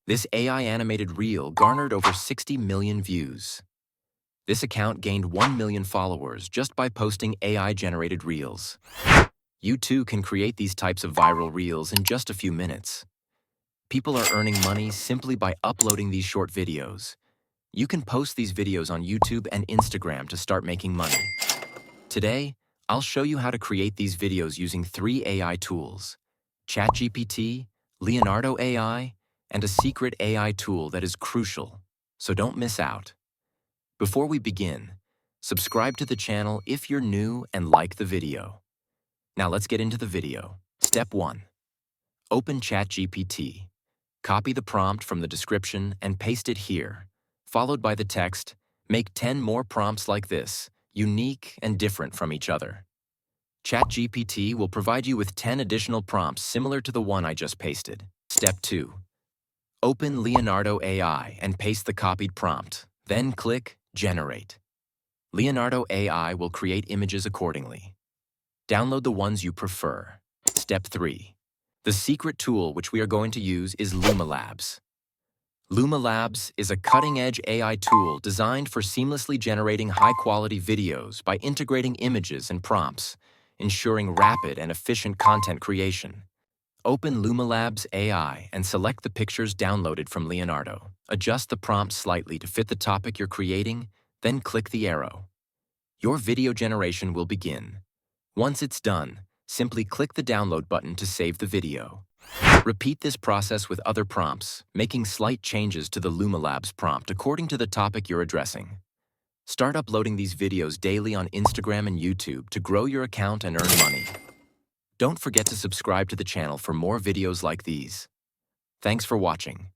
This AI animated reel garnered over 60 million views. This account gained 1 million followers just by posting AI-generated reels. You too can create these types of viral reels in just a few minutes. People are earning money simply by uploading these short videos. You can post these videos on YouTube and Instagram to start making money. Today, I'll show you how to create these videos using 3 AI tools: ChatGPT, Leonardo AI, and a secret AI tool that is crucial, so don't miss out. Before we begin, subscribe to the channel if you're new and like the video. Now let's get into the video. Step 1. Open ChatGPT. Copy the prompt from the description and paste it here, followed by the text, "Make 10 more prompts like this, unique and different from each other." ChatGPT will provide you with 10 additional prompts similar to the one I just pasted. Step 2. Open Leonardo AI and paste the copied prompt, then click Generate. Leonardo AI will create images accordingly. Download the ones you prefer. Step 3. The secret tool which we are going to use is Lumalabs. Lumalabs is a cutting-edge AI tool designed for seamlessly generating high-quality videos by integrating images and prompts, ensuring rapid and efficient content creation. Open Lumalabs AI and select the pictures downloaded from Leonardo. Adjust the prompt slightly to fit the topic you're creating, then click the arrow. Your video generation will begin. Once it's done, simply click the download button to save the video. Repeat this process with other prompts, making slight changes to the Lumalabs prompt according to the topic you're addressing. Start uploading these videos daily on Instagram and YouTube to grow your account and earn money. Don't forget to subscribe to the channel for more videos like these. Thanks for watching.